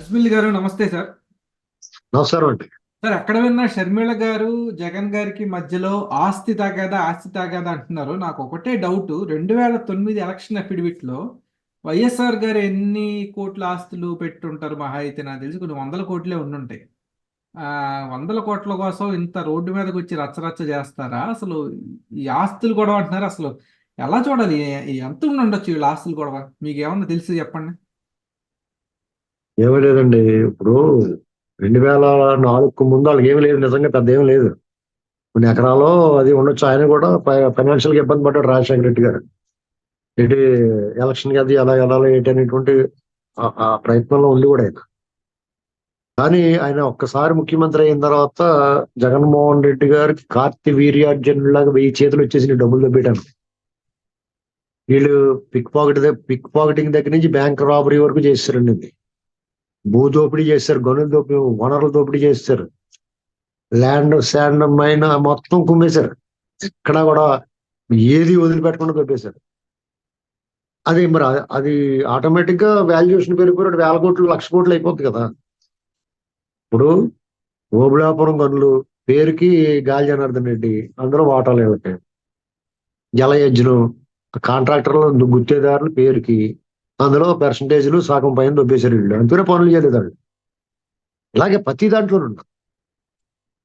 షర్మిల గారు నమస్తే సార్. నమస్కారం అండి. సార్ ఎక్కడ విన్నా షర్మిల గారు జగన్ గారికి మధ్యలో ఆస్తి తాగాదా అంటున్నారు. నాకు ఒకటే డౌట్, 2009 ఎలక్షన్ అఫిడవిట్ లో వైఎస్ఆర్ గారు ఎన్ని కోట్ల ఆస్తులు పెట్టుంటారు? మహా అయితే నాకు తెలిసి కొన్ని వందల కోట్లే ఉండుంటాయి. ఆ వందల కోట్ల కోసం ఇంత రోడ్డు మీదకి వచ్చి రచ్చరచ్చ చేస్తారా? అసలు ఈ ఆస్తులు గొడవ అంటున్నారు. అసలు ఎలా చూడాలి? ఎంత ఉండి ఉండొచ్చు వీళ్ళ ఆస్తులు గొడవ? మీకు ఏమన్నా తెలిసి చెప్పండి. ఏమీ లేదండి. ఇప్పుడు 2004 ముందు వాళ్ళకి ఏమీ లేదు, నిజంగా పెద్ద ఏమీ లేదు. కొన్ని ఎకరాలు అది ఉండొచ్చు. ఆయన కూడా ఫైనాన్షియల్ గా ఇబ్బంది పడ్డాడు రాజశేఖర రెడ్డి గారు. ఏంటి ఎలక్షన్ కి అది ఎలా వెళ్ళాలి ఏంటి అనేటువంటి ఆ ప్రయత్నంలో ఉండి కూడా ఆయన. కానీ ఆయన ఒక్కసారి ముఖ్యమంత్రి అయిన తర్వాత జగన్మోహన్ రెడ్డి గారికి కార్తి వీర్యార్జునులాగా 1000 చేతులు వచ్చేసి డబ్బులు దొబ్బేయడానికి. వీళ్ళు పిక్ పాకెటింగ్ దగ్గర నుంచి బ్యాంక్ రాబరీ వరకు చేస్తారండి ఇది. భూ దోపిడీ చేస్తారు, గనుల దోపిడీ, వనరుల దోపిడీ చేస్తారు, శాండ్ మైన్ మొత్తం కుమ్మేశారు. ఎక్కడా కూడా ఏది వదిలిపెట్టకుండా దొబ్బేశారు. అది మరి అది ఆటోమేటిక్ గా వాల్యుయేషన్ పెరిగిపోయినట్టు 1000 కోట్లు 1,00,000 కోట్లు అయిపోద్ది కదా. ఇప్పుడు ఓబుళాపురం గనులు పేరుకి గాలి జనార్దన్ రెడ్డి, అందులో వాటాలు ఏమిటి? జలయజ్ఞం కాంట్రాక్టర్లు గుత్తేదారులు పేరుకి, అందులో పర్సంటేజ్లు సగం పైన దొబ్బేశారు వీళ్ళు. అందుకనే పనులు చేయలేదు వాళ్ళు. ఇలాగే ప్రతి దాంట్లో ఉన్నారు.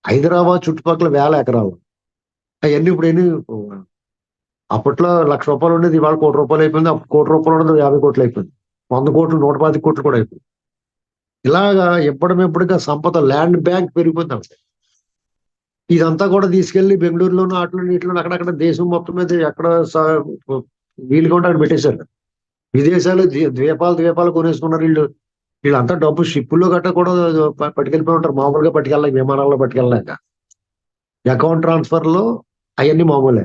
హైదరాబాద్ చుట్టుపక్కల 1000 ఎకరాలు అవన్నీ ఇప్పుడు ఎన్ని? అప్పట్లో ₹1,00,000 ఉండేది, ఇవాళ ₹1,00,00,000 అయిపోయింది. అప్పుడు ₹1,00,00,000 ఉండదు, 50 కోట్లు అయిపోయింది. 100 కోట్లు 125 కోట్లు కూడా అయిపోయింది. ఇలాగా ఎప్పటిగా సంపద ల్యాండ్ బ్యాంక్ పెరిగిపోతుంది అంతే. ఇదంతా కూడా తీసుకెళ్లి బెంగళూరులోను అట్లా ఇట్లా అక్కడక్కడ దేశం మొత్తం మీద ఎక్కడ వీలుగా ఉంటే అక్కడ పెట్టేశారు. విదేశాలు ద్వీపాలు కొనేసుకున్నారు వీళ్ళు. వీళ్ళంతా డబ్బు షిప్పుల్లో గట్ట కూడా పట్టుకెళ్ళిపోయి ఉంటారు. మామూలుగా పట్టుకెళ్ళలేక, విమానాల్లో పట్టుకెళ్ళలేక. అకౌంట్ ట్రాన్స్ఫర్ లో అవన్నీ మామూలే.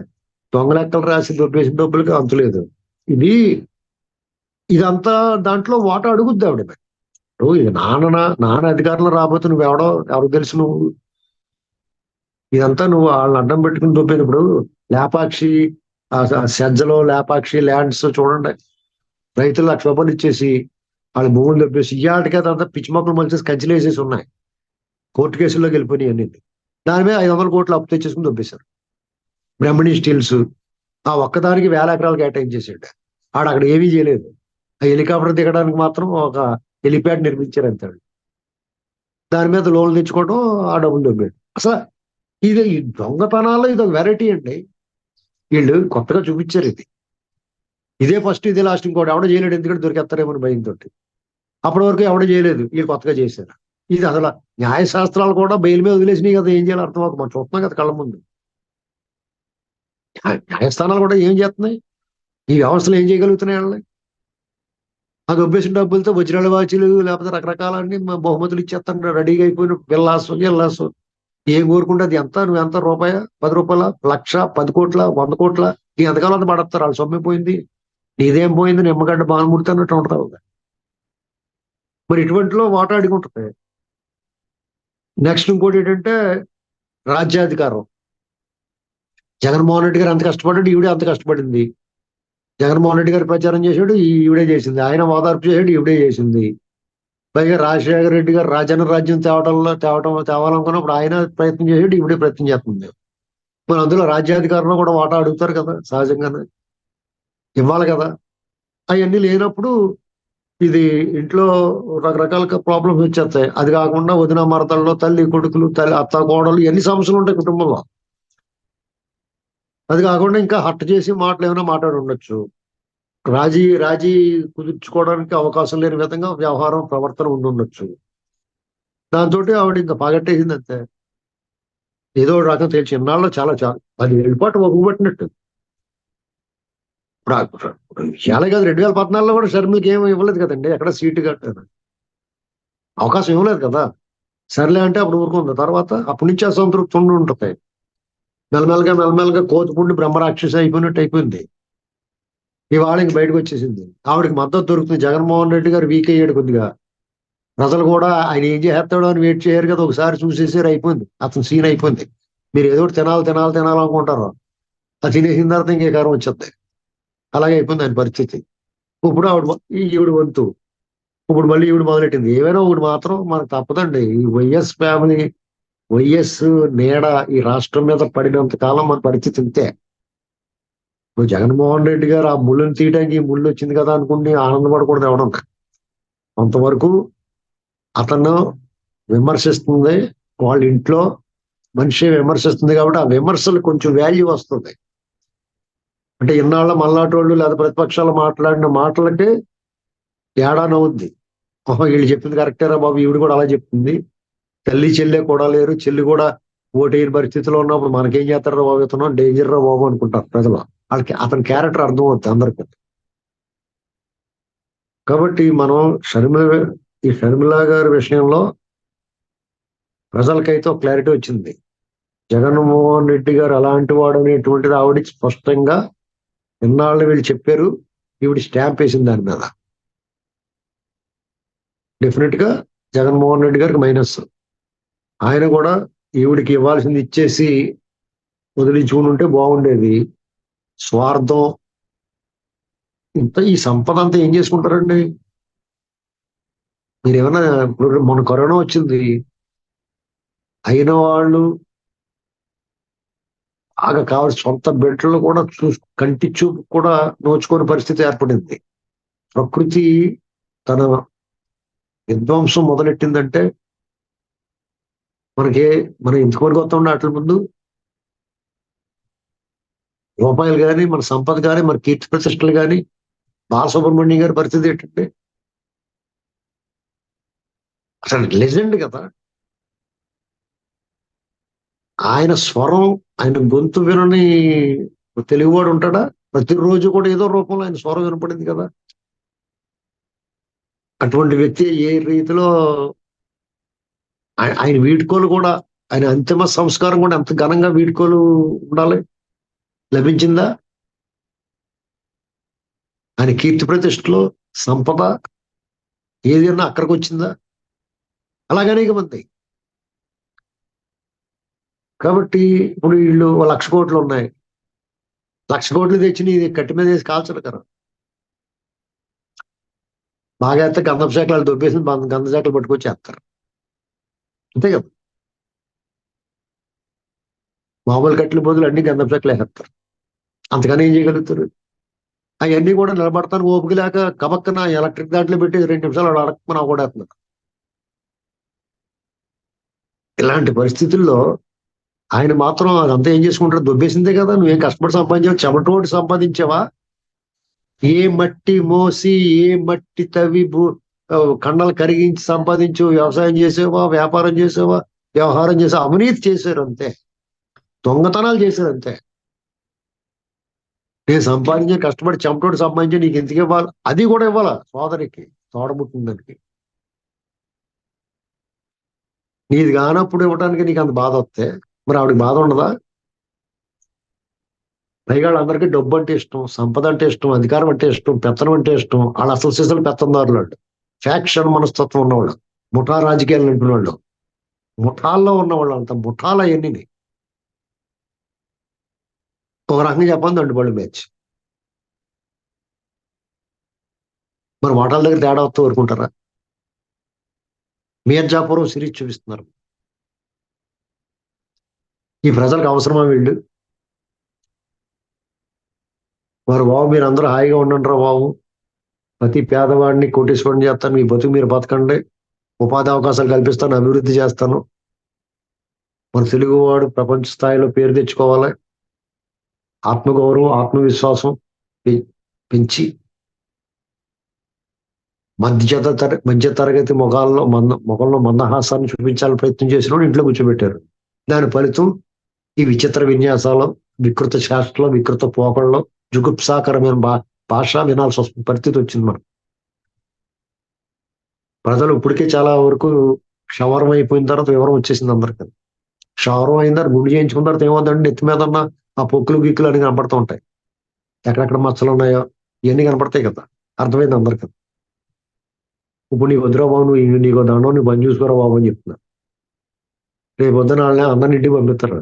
దొంగ లెక్కలు రాసి దొబ్బేసిన డబ్బులకి అంతులేదు. ఇది ఇదంతా దాంట్లో వాటా అడుగుద్ది ఆవిడ. నువ్వు ఇక నాన్న అధికారంలో రాబోతు నువ్వు ఎవరికి తెలుసు నువ్వు? ఇదంతా నువ్వు వాళ్ళని అడ్డం పెట్టుకుని దొబ్బేటప్పుడు లేపాక్షి, సజ్జలో లేపాక్షి ల్యాండ్స్ చూడండి. రైతులు ₹1,00,000 ఇచ్చేసి వాళ్ళ భూములు దొబ్బేసి ఇవాటికి అదంతా పిచ్చి మొక్కలు మలిచేసి కంచెలు వేసేసి ఉన్నాయి. కోర్టు కేసుల్లోకి వెళ్ళిపోయినాయి అన్ని. దాని మీద 500 కోట్లు అప్పు తెచ్చేసుకుని దొబ్బేశారు. బ్రహ్మణి స్టీల్స్ ఆ ఒక్కదానికి 1000 ఎకరాలు కేటాయించేసాడు. అక్కడ ఏమీ చేయలేదు. ఆ హెలికాప్టర్ దిగడానికి మాత్రం ఒక హెలిప్యాడ్ నిర్మించారు అంతే. దాని మీద లోన్లు తెచ్చుకోవడం, ఆ డబ్బులు దొబ్బాడు. అసలు ఇది ఈ దొంగతనాల్లో ఇది ఒక వెరైటీ అండి. వీళ్ళు కొత్తగా చూపించారు ఇది. ఇదే ఫస్ట్, ఇదే లాస్ట్. ఇంకోటి ఎవడో చేయలేడు, ఎందుకంటే దొరికేస్తారేమని భయంతో. అప్పటి వరకు ఎవడో చేయలేదు, వీళ్ళు కొత్తగా చేశారు. ఇది అసలు న్యాయశాస్త్రాలు కూడా బెయిల్ మీద వదిలేసినాయి కదా. ఏం చేయాలి అర్థం అవుతుంది. మనం చూస్తున్నాం కదా కళ్ళ ముందు. న్యాయస్థానాలు కూడా ఏం చేస్తున్నాయి? ఈ వ్యవస్థలు ఏం చేయగలుగుతున్నాయి వాళ్ళని? ఆ దొబ్బేసిన డబ్బులతో వజ్రాల వాచీలు లేకపోతే రకరకాలన్నీ బహుమతులు ఇచ్చేస్తాను. రెడీగా అయిపోయిన గిల్లాసు ఏం కోరుకుంటే అది ఎంత? నువ్వు ఎంత? రూపాయ, ₹10, లక్ష, 10 కోట్ల, 100 కోట్ల, ఈ ఎంతకాలం అంతా పడతారు. వాళ్ళు సొమ్మే పోయింది, నీదేం పోయింది, నిమ్మగడ్డ బాలమూర్తి అన్నట్టు ఉంటారు. మరి ఇటువంటిలో వాటా అడుగుంటుంది. నెక్స్ట్ ఇంకోటి ఏంటంటే రాజ్యాధికారం. జగన్మోహన్ రెడ్డి గారు ఎంత కష్టపడ్డాడు, ఈవిడే అంత కష్టపడింది. జగన్మోహన్ రెడ్డి గారు ప్రచారం చేశాడు, ఈవిడే చేసింది. ఆయన ఓదార్పు చేశాడు, ఈవిడే చేసింది. పైగా రాజశేఖర రెడ్డి గారు రాజన్న రాజ్యం తేవాలనుకున్నప్పుడు ఆయన ప్రయత్నం చేశాడు, ఈవిడే ప్రయత్నం చేస్తుంది. మరి అందులో రాజ్యాధికారంలో కూడా వాటా అడుగుతారు కదా, సహజంగానే ఇవ్వాలి కదా. అవన్నీ లేనప్పుడు ఇది ఇంట్లో రకరకాల ప్రాబ్లమ్స్ వచ్చేస్తాయి. అది కాకుండా వదిన మరదల్లో తల్లి కొడుకులు, అత్త కోడలు, ఎన్ని సమస్యలు ఉంటాయి కుటుంబంలో. అది కాకుండా ఇంకా హట్ చేసి మాటలు ఏమైనా మాట్లాడి ఉండొచ్చు. రాజీ కుదుర్చుకోవడానికి అవకాశం లేని విధంగా వ్యవహారం ప్రవర్తన ఉండొచ్చు. దాంతో ఆవిడ ఇంకా పగట్టేసింది అంతే. ఏదో రకం తెలిసి ఇన్నాళ్ళు చాలా 10 ఏళ్ళ పాటు ఒప్పుబట్టినట్టు. ఇప్పుడు చాలా కాదు, 2014లో కూడా షర్మిలకి ఏమి ఇవ్వలేదు కదండి. ఎక్కడ సీటు కట్టారు, అవకాశం ఇవ్వలేదు కదా. సర్లే అంటే అప్పుడు ఊరుకుంది. తర్వాత అప్పటి నుంచి అసంతృప్తి ఉంటుంది. మెల్లమెల్లగా కోతిపుండి బ్రహ్మరాక్షసి అయిపోయినట్టు అయిపోయింది. ఇవాళ ఇంక బయటకు వచ్చేసింది. ఆవిడకి మద్దతు దొరుకుతుంది. జగన్మోహన్ రెడ్డి గారు వీక్ అయ్యాడు కొద్దిగా. ప్రజలు కూడా ఆయన ఏం చేస్తాడో అని వెయిట్ చేయరు కదా. ఒకసారి చూసేసారు, అయిపోయింది. అతను సీన్ అయిపోయింది. మీరు ఏదో తినాలనుకుంటారు, అది తినేసిన తర్వాత ఇంకే కారం వచ్చేస్తాయి. అలాగే అయిపోయింది ఆయన పరిస్థితి. ఇప్పుడు ఈవిడ వంతు. ఇప్పుడు మళ్ళీ ఈవిడ మొదలెట్టింది. ఏమైనా ఒకటి మాత్రం మనకు తప్పదండి. ఈ వైఎస్ ఫ్యామిలీ, వైఎస్ నీడ ఈ రాష్ట్రం మీద పడినంత కాలం మన పరిస్థితి ఇంతే. ఇప్పుడు జగన్మోహన్ రెడ్డి గారు ఆ ముళ్ళుని తీయడానికి ఈ ముళ్ళు వచ్చింది కదా అనుకుని ఆనందపడకూడదు ఎవడం. కొంతవరకు అతను విమర్శిస్తుంది, వాళ్ళ ఇంట్లో మనిషి విమర్శిస్తుంది కాబట్టి ఆ విమర్శలు కొంచెం వాల్యూ వస్తుంది. అంటే ఇన్నాళ్ళ మల్నాటోళ్ళు లేదా ప్రతిపక్షాలు మాట్లాడిన మాటలకి ఏడానవుద్ది. ఓహో, వీళ్ళు చెప్పింది కరెక్టేరా బాబు, ఈవిడ కూడా అలా చెప్తుంది. తల్లి చెల్లె కూడా లేరు, చెల్లి కూడా ఓటేయని పరిస్థితిలో ఉన్నప్పుడు మనకేం చేస్తారో బాబు, ఇతను డేంజర్ రా బాబు అనుకుంటారు ప్రజలు. వాళ్ళకి అతని క్యారెక్టర్ అర్థం అవుతుంది అందరికి. కాబట్టి మనం ఈ షర్మిల గారి విషయంలో ప్రజలకైతే ఒక క్లారిటీ వచ్చింది. జగన్మోహన్ రెడ్డి గారు అలాంటి వాడు అనేటువంటిది ఆవిడ స్పష్టంగా ఇన్నాళ్ళు వీళ్ళు చెప్పారు. ఈవిడ స్టాంప్ వేసింది దాని మీద. డెఫినెట్ గా జగన్మోహన్ రెడ్డి గారికి మైనస్. ఆయన కూడా ఈవిడికి ఇవ్వాల్సింది ఇచ్చేసి వదిలించుకుని ఉంటే బాగుండేది. స్వార్థం ఇంత, ఈ సంపద అంతా ఏం చేసుకుంటారండి? మీరు ఏమన్నా, ఇప్పుడు మొన్న కరోనా వచ్చింది, అయిన వాళ్ళు బాగా కావాల్సి సొంత బిడ్డలు కూడా కంటి చూపు కూడా నోచుకోని పరిస్థితి ఏర్పడింది. ప్రకృతి తన విధ్వంసం మొదలెట్టిందంటే మనం ఇంతవరకు వస్తుండే వాటి ముందు రూపాయలు కానీ, మన సంపద కానీ, మన కీర్తి ప్రతిష్టలు కానీ, బాలసుబ్రహ్మణ్యం గారి పరిస్థితి ఏంటంటే అసలు లెజెండ్ కదా. ఆయన స్వరం, ఆయన గొంతు వినని తెలుగువాడు ఉంటాడా? ప్రతిరోజు కూడా ఏదో రూపంలో ఆయన స్వరం వినపడింది కదా. అటువంటి వ్యక్తి ఏ రీతిలో ఆయన వీడ్కోలు కూడా, ఆయన అంతిమ సంస్కారం కూడా ఎంత ఘనంగా వీడ్కోలు ఉండాలి, లభించిందా? ఆయన కీర్తి ప్రతిష్టలో సంపద ఏదైనా అక్కడికి వచ్చిందా? అలాగనే మంది. కాబట్టి ఇప్పుడు వీళ్ళు 1,00,000 కోట్లు ఉన్నాయి, 1,00,000 కోట్లు తెచ్చి నీ కట్టి మీద వేసి కాల్చరు కదా. బాగా అయితే గంధపు శాఖలు దొబ్బేసి గంధ శాఖలు పట్టుకొచ్చి వేస్తారు, అంతే కదా. మామూలు కట్టెల బదులు అన్ని గంధపు శాఖలు వేస్తారు. అంతకని ఏం చేయగలుగుతారు? అవన్నీ కూడా నిలబడతాను ఓపిక లేక కబక్కన ఎలక్ట్రిక్ దాంట్లో పెట్టి 2 నిమిషాలు అడగమని అవకూడేస్తున్నారు. ఇలాంటి పరిస్థితుల్లో ఆయన మాత్రం అదంతా ఏం చేసుకుంటారు? దొబ్బేసిందే కదా. నువ్వేం కష్టపడి సంపాదించావు? చెమటోటి సంపాదించావా? ఏ మట్టి మోసి, ఏ మట్టి తవ్వి కండలు కరిగించి సంపాదించు? వ్యవసాయం చేసేవా, వ్యాపారం చేసేవా, వ్యవహారం చేసే? అవినీతి చేశారు అంతే, దొంగతనాలు చేశారు అంతే. నేను సంపాదించే కష్టపడి చెమటోటి సంపాదించి నీకు ఎందుకు ఇవ్వాలి? అది కూడా ఇవ్వాలా సోదరికి, తోడబుట్టిందానికి. నీది కానప్పుడు ఇవ్వడానికి నీకు అంత బాధ వస్తే మరి ఆవిడకి బాధ ఉండదా? పైగా వాళ్ళందరికీ డబ్బు అంటే ఇష్టం, సంపద అంటే ఇష్టం, అధికారం అంటే ఇష్టం, పెత్తనం అంటే ఇష్టం. వాళ్ళు అసలు సిసలు పెత్తందారులు, ఫ్యాక్షన్ మనస్తత్వం ఉన్నవాళ్ళు, ముఠా రాజకీయాలు అంటున్న వాళ్ళు, ముఠాల్లో ఉన్నవాళ్ళు అంత ముఠాల ఎన్ని. ఒక రకంగా చెప్పండి, దండుబడి మ్యాచ్. మరి ముఠాల దగ్గర తేడా వస్తూ ఊరుకుంటారా? మీర్జాపురం సిరీస్ చూపిస్తున్నారు. ఈ ప్రజలకు అవసరమా వీళ్ళు? మరి బాబు మీరు అందరూ హాయిగా ఉండండి రా బాబు, ప్రతి పేదవాడిని కోటీశ్వరుని చేస్తాను, మీ బతుకు మీరు బతకండి, ఉపాధి అవకాశాలు కల్పిస్తాను, అభివృద్ధి చేస్తాను, మన తెలుగువాడు ప్రపంచ స్థాయిలో పేరు తెచ్చుకోవాలి, ఆత్మగౌరవం, ఆత్మవిశ్వాసం పెంచి మధ్య తరగతి ముఖంలో మందహాసాన్ని చూపించాలని ప్రయత్నం చేసిన ఇంట్లో కూర్చోబెట్టారు. దాని ఫలితం ఈ విచిత్ర విన్యాసాలు, వికృత శాస్త్రంలో, వికృత పోకళ్ళలో, జుగుప్సాకరమైన భాష వినాల్సి వస్తుంది పరిస్థితి వచ్చింది. మనం ప్రజలు ఇప్పటికే చాలా వరకు క్షవరం అయిపోయిన తర్వాత వివరం వచ్చేసింది అందరికీ. క్షవరం అయిన తర్వాత గుండు చేయించుకున్న తర్వాత ఏమవుతుందండి, నెత్తి మీద ఉన్న ఆ పొక్కులు గిక్కులు అని కనపడుతూ ఉంటాయి, ఎక్కడెక్కడ మచ్చలు ఉన్నాయో ఇవన్నీ కనపడతాయి కదా. అర్థమైంది అందరికీ. ఇప్పుడు నీకు వద్దురా బాబు, నీకు దండం, నీ పని చూసుకోరా బాబు అని చెప్తున్నా. రేపు వద్దున వాళ్ళని అందరినింటికి పంపిస్తారు.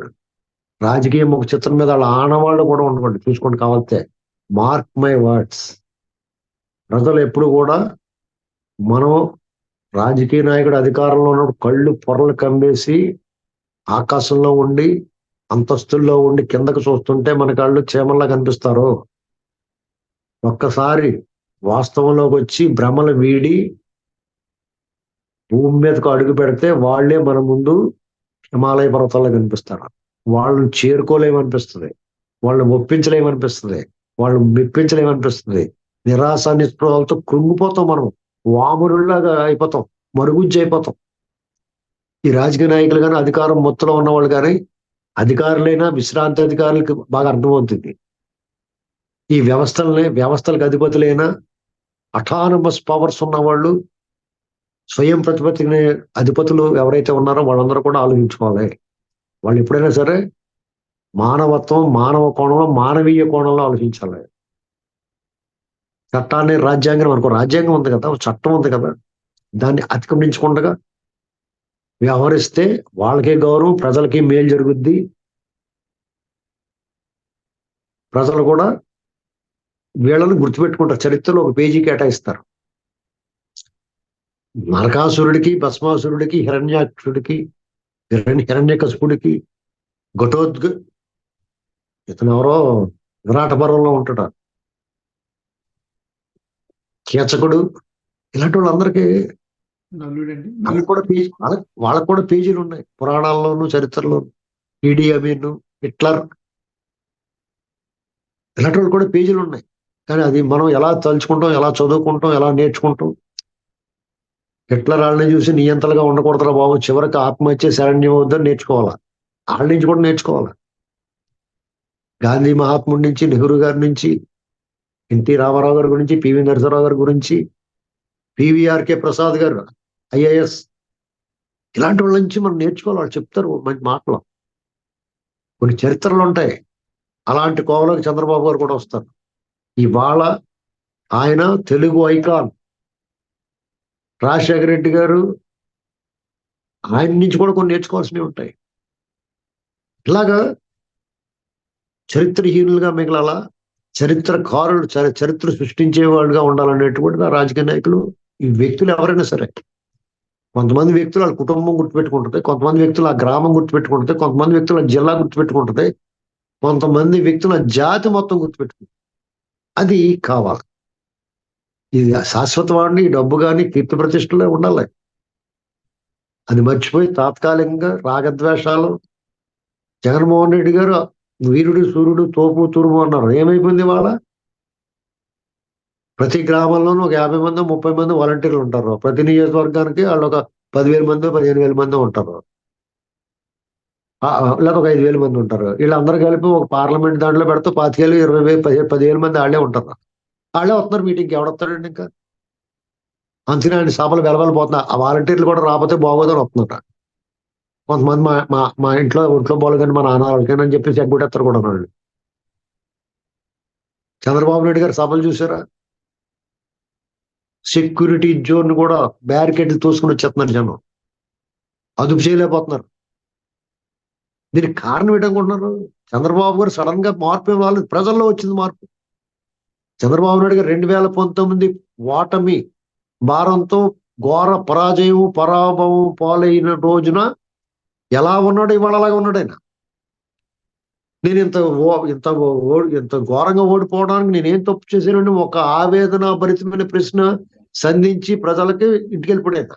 రాజకీయ ముఖ చిత్రం మీద వాళ్ళ ఆనవాళ్ళు కూడా ఉండకండి, చూసుకోండి కావాలితే. Mark my words. ప్రజలు ఎప్పుడు కూడా మనం రాజకీయ నాయకుడు అధికారంలో ఉన్నప్పుడు కళ్ళు పొరలు కమ్మేసి ఆకాశంలో ఉండి అంతస్తుల్లో ఉండి కిందకు చూస్తుంటే మన కళ్ళు చీమల్లా కనిపిస్తారు. ఒక్కసారి వాస్తవంలోకి వచ్చి భ్రమలు వీడి భూమి మీదకు అడుగు పెడితే వాళ్ళే మన ముందు హిమాలయ పర్వతాల్లో కనిపిస్తారు. వాళ్ళని చేరుకోలేమనిపిస్తుంది, వాళ్ళని ఒప్పించలేమనిపిస్తుంది, వాళ్ళని మెప్పించలేమనిపిస్తుంది. నిరాశ నిస్పృహలతో కృంగిపోతాం, మనం వామురుల్లాగా అయిపోతాం, మరుగుజ్జు అయిపోతాం. ఈ రాజకీయ నాయకులు కానీ అధికారం మొత్తంలో ఉన్నవాళ్ళు కానీ అధికారులైనా విశ్రాంతి అధికారులకు బాగా అర్థమవుతుంది. ఈ వ్యవస్థలకు అధిపతులైన అటానమస్ పవర్స్ ఉన్నవాళ్ళు, స్వయం ప్రతిపత్తిని అధిపతులు ఎవరైతే ఉన్నారో వాళ్ళందరూ కూడా ఆలోచించుకోవాలి. వాళ్ళు ఎప్పుడైనా సరే మానవత్వం, మానవ కోణంలో, మానవీయ కోణంలో ఆలోచించాలి. చట్టాన్ని రాజ్యాంగం అనుకో, రాజ్యాంగం ఉంది కదా, చట్టం ఉంది కదా, దాన్ని అతిక్రమించకుండా వ్యవహరిస్తే వాళ్ళకే గౌరవం, ప్రజలకి మేలు జరుగుద్ది. ప్రజలు కూడా వీళ్ళని గుర్తుపెట్టుకుంటారు, చరిత్రలో ఒక పేజీ కేటాయిస్తారు. నరకాసురుడికి, భస్మాసురుడికి, హిరణ్యాక్షుడికి, హిరణ్యకశిపుడికి, ఘటోద్గ ఇతను ఎవరో విరాట పర్వంలో ఉంటాడు, కీచకుడు, ఇలాంటి వాళ్ళందరికీ నలుడండి. వాళ్ళకు కూడా పేజీలు ఉన్నాయి పురాణాల్లోనూ చరిత్రలోను. ఈడీ అమీన్, హిట్లర్, ఇలాంటి వాళ్ళు కూడా పేజీలు ఉన్నాయి. కానీ అది మనం ఎలా తలుచుకుంటాం, ఎలా చదువుకుంటాం, ఎలా నేర్చుకుంటాం. హిట్లర్ వాళ్ళని చూసి నియంతలుగా ఉండకూడదురా బాబు, చివరికి ఆత్మహత్య శరణ్యం వద్దని నేర్చుకోవాలా, వాళ్ళ నుంచి కూడా నేర్చుకోవాలా. గాంధీ మహాత్ముడి నుంచి, నెహ్రూ గారి నుంచి, ఎన్టీ రామారావు గారి గురించి, పివి నరసింహరావు గారి గురించి, పివిఆర్కే ప్రసాద్ గారు ఐఏఎస్, ఇలాంటి వాళ్ళ నుంచి మనం నేర్చుకోవాలి. వాళ్ళు చెప్తారు మంచి మాటలు, కొన్ని చరిత్రలు ఉంటాయి. అలాంటి కోవలోకి చంద్రబాబు గారు కూడా వస్తారు. ఇవాళ ఆయన తెలుగు ఐకాన్ రాజశేఖర రెడ్డి గారు, ఆయన నుంచి కూడా కొన్ని నేర్చుకోవాల్సినవి ఉంటాయి. ఇలాగా చరిత్రహీనులుగా మిగలాలా, చరిత్రకారులు, చరిత్ర సృష్టించే వాళ్ళుగా ఉండాలనేటువంటిది ఆ రాజకీయ నాయకులు. ఈ వ్యక్తులు ఎవరైనా సరే, కొంతమంది వ్యక్తులు వాళ్ళ కుటుంబం గుర్తుపెట్టుకుంటుంది, కొంతమంది వ్యక్తులు ఆ గ్రామం గుర్తుపెట్టుకుంటుంది, కొంతమంది వ్యక్తులు ఆ జిల్లా గుర్తుపెట్టుకుంటుంది, కొంతమంది వ్యక్తుల జాతి మొత్తం గుర్తుపెట్టుకుంటుంది. అది కావాలి. ఇది శాశ్వతవాడిని, డబ్బు కానీ కీర్తి ప్రతిష్టలే ఉండాలి. అది మర్చిపోయి తాత్కాలికంగా రాగద్వేషాలు. జగన్మోహన్ రెడ్డి గారు వీరుడు, సూర్యుడు, తోపు తూర్పు అన్నారు, ఏమైపోయింది వాళ్ళ? ప్రతి గ్రామంలోనూ ఒక 50 మంది, 30 మంది వాలంటీర్లు ఉంటారు. ప్రతి నియోజకవర్గానికి వాళ్ళు ఒక 10,000 మంది, 15,000 మంది ఉంటారు, లేదా ఒక 5,000 మంది ఉంటారు. వీళ్ళందరూ కలిపి ఒక పార్లమెంట్ దాంట్లో పెడితే 25,000, 20,000, 10,000 మంది వాళ్ళే ఉంటారు. వాళ్ళే వస్తున్నారు మీటింగ్కి. ఎవడొస్తాడండి ఇంకా? అందుకని ఆయన సభలు వెలవెలపోతున్నారు. ఆ వాలంటీర్లు కూడా రాకపోతే బాగోదని వస్తున్నారు. కొంతమంది మా మా మా ఒంట్లో బాగోలు కానీ మా నాన్న వాళ్ళకేనని చెప్పేసి ఎగ్గొట్టేస్తారు కూడా వాళ్ళు. చంద్రబాబు నాయుడు గారు సభలు చూసారా? సెక్యూరిటీ జోన్ కూడా బ్యారికేడ్లు తోసుకుని వచ్చేస్తున్నారు జనం, అదుపు చేయలేకపోతున్నారు. దీనికి కారణం ఏంటనుకుంటున్నారు? చంద్రబాబు గారు సడన్ గా మార్పు ఇవ్వాలి, ప్రజల్లో వచ్చింది మార్పు. చంద్రబాబు నాయుడు గారు 2019 ఓటమి భారంతో ఘోర పరాజయం, పరాభవం పాలైన రోజున ఎలా ఉన్నాడు, ఇవాళ అలాగే ఉన్నాడు ఆయన. నేను ఇంత ఘోరంగా ఓడిపోవడానికి నేనేం తప్పు చేశానండి? ఒక ఆవేదన భరితమైన ప్రశ్న సంధించి ప్రజలకి ఇంటికి వెళ్ళిపోయాడు.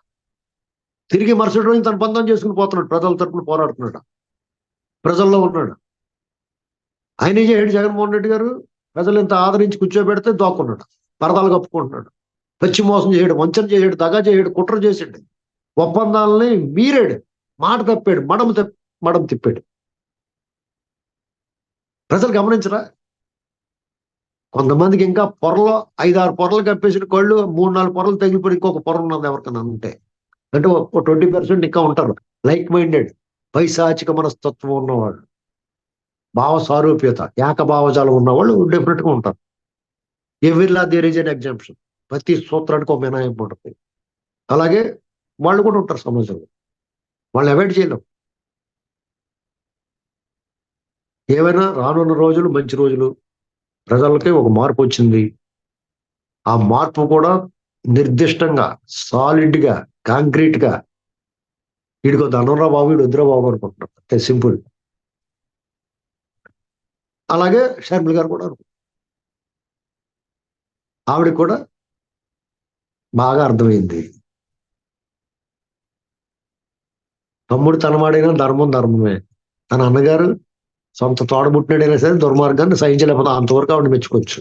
తిరిగి మరుసటి రోజు తన పంతం చేసుకుని పోతున్నాడు, ప్రజల తరపున పోరాడుతున్నాడు, ప్రజల్లో ఉన్నాడు. ఆయన ఏం చేయడు జగన్మోహన్ రెడ్డి గారు? ప్రజలు ఇంత ఆదరించి కూర్చోబెడితే దోక్కున్నాడు, పరదాలు కప్పుకుంటున్నాడు, పచ్చి మోసం చేయడు, వంచన చేయడు, దగా చేయడు, కుట్ర చేసాడు, ఒప్పందాలని మీరాడు, మాట తప్పాడు, మడం తిప్పాడు. ప్రజలు గమనించరా? కొంతమందికి ఇంకా పొరలో 5-6 పొరలు కప్పేసిన కళ్ళు 3-4 పొరలు తగిలిపోయి ఇంకొక పొర ఉన్నది ఎవరికైనా ఉంటే, అంటే 20% ఇంకా ఉంటారు లైక్ మైండెడ్, పైశాచిక మనస్తత్వం ఉన్నవాళ్ళు, భావ సారూప్యత, ఏకభావజాలం ఉన్నవాళ్ళు డెఫినెట్ గా ఉంటారు. ఎవరిలా దేర్ ఈజ్ అన్ ఎగ్జాంప్షన్, ప్రతి సూత్రానికి ఒక మినహాయింపు ఉంటుంది. అలాగే వాళ్ళు కూడా ఉంటారు సమాజంలో, వాళ్ళు అవాయిడ్ చేయలేం. ఏమైనా రానున్న రోజులు మంచి రోజులు, ప్రజలకి ఒక మార్పు వచ్చింది. ఆ మార్పు కూడా నిర్దిష్టంగా, సాలిడ్ గా, కాంక్రీట్ గా వీడికి దండంరా బాబు, వీడు వద్దురా బాబు అనుకుంటున్నారు. అంతే, సింపుల్. అలాగే షర్మిల గారు కూడా ఆవిడకి కూడా బాగా అర్థమైంది. తమ్ముడు తనవాడైనా ధర్మం ధర్మమే. తన అన్నగారు సొంత తోడబుట్టినాడైనా సరే దుర్మార్గాన్ని సహించలేకపోతే అంతవరకు ఆవిడ మెచ్చుకోవచ్చు.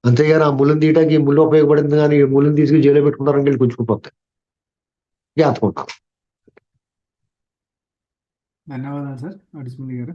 అంతేగాని ఆ ముళ్ళని తీయటానికి ఈ ముళ్ళు ఉపయోగపడింది, కానీ ఈ ముళ్ళని తీసుకుని జైల్లో పెట్టుకుంటారని వెళ్ళి గుంజుకుపోతాయి. జాగ్రత్తగా. ధన్యవాదాలు సార్ అడిసిమల్లి గారు.